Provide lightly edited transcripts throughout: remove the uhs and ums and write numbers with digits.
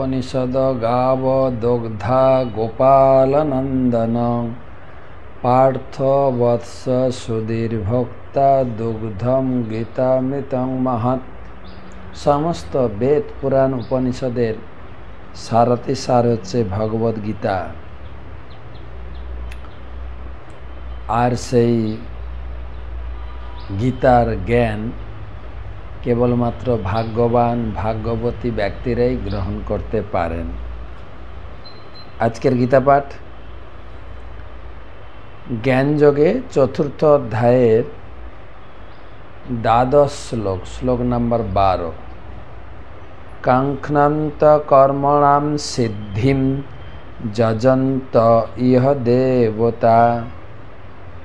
उपनिषद गाव दुग्धा गोपालनंदन पार्थ वत्स सुधीर्भोक्ता दुग्धम गीतामृतं महत्। समस्त वेद पुराण उपनिषदेर सारथी सार হচ্ছে भगवद गीता। আর সেই গীতার জ্ঞান কেবলমাত্র ভাগ্যবান ভাগ্যবতী ব্যক্তিরাই গ্রহণ করতে পারেন। আজকের গীতা পাঠ জ্ঞানযোগে চতুর্থ অধ্যায়ের দ্বাদশ শ্লোক, শ্লোক নাম্বার 12। কাঙ্ক্ষন্ত কর্মণাম সিদ্ধিম যজন্ত ইহ দেবতা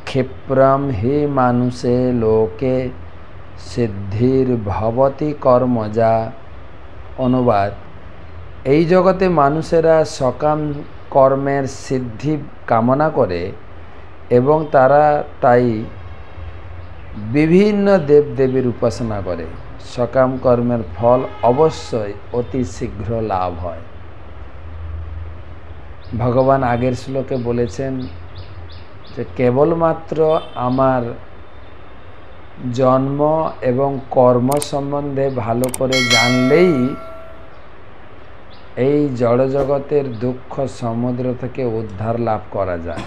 ক্ষিপ্রম হি মানুষে লোকে সিদ্ধির ভবতি কর্মজা। অনুবাদ: এই জগতে মানুষেরা সকাম কর্মের সিদ্ধি কামনা করে এবং তারা তাই বিভিন্ন দেবদেবীর উপাসনা করে। সকাম কর্মের ফল অবশ্যই অতি শীঘ্র লাভ হয়। ভগবান আগের শ্লোকে বলেছেন যে কেবলমাত্র আমার জন্ম এবং কর্ম সম্বন্ধে ভালো করে জানলেই এই জড়জগতের দুঃখ সমুদ্র থেকে উদ্ধার লাভ করা যায়।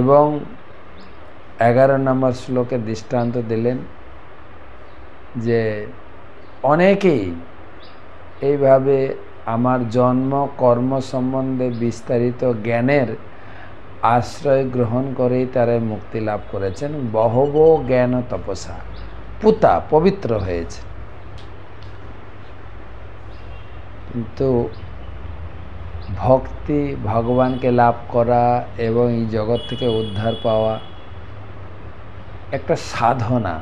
এবং 11 নম্বর শ্লোকে দৃষ্টান্ত দিলেন যে অনেকেই এইভাবে আমার জন্ম কর্ম সম্বন্ধে বিস্তারিত জ্ঞানের আশ্রয় গ্রহণ করেই তারা মুক্তি লাভ করেছেন। বহব জ্ঞান তপসা পুতা পবিত্র হয়েছে। কিন্তু ভক্তি, ভগবানকে লাভ করা এবং এই জগৎ থেকে উদ্ধার পাওয়া একটা সাধনা।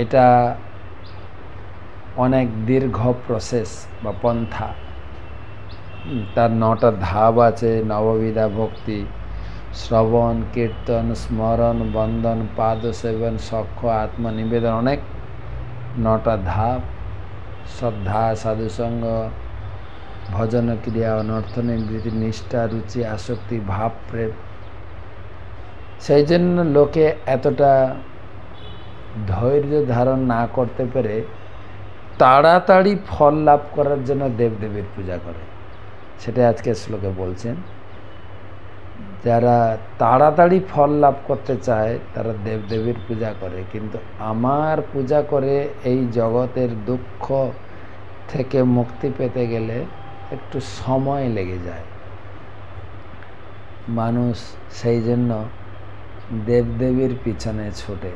এটা অনেক দীর্ঘ প্রসেস বা পন্থা। তার 9টা ধাপ আছে। নববিধা ভক্তি: শ্রবণ, কীর্তন, স্মরণ, বন্দন, পাদ সেবন, সখ্য, আত্মনিবেদন। অনেক 9টা ধাপ। শ্রদ্ধা, সাধুসঙ্গ, ভজন ক্রিয়া, অনর্থ নিবৃত্তি, নিষ্ঠা, রুচি, আসক্তি, ভাব, প্রেম। সেই জন্য লোকে এতটা ধৈর্য ধারণ না করতে পেরে তাড়াতাড়ি ফল লাভ করার জন্য দেবদেবীর পূজা করে। সেটা আজকে শ্লোকে বলছেন। যারা তাড়াতাড়ি ফল লাভ করতে চায় তারা দেবদেবীর পূজা করে, কিন্তু আমার পূজা করে এই জগতের দুঃখ থেকে মুক্তি পেতে গেলে একটু সময় লেগে যায়। মানুষ সেই জন্য দেবদেবীর পিছনে ছুটে।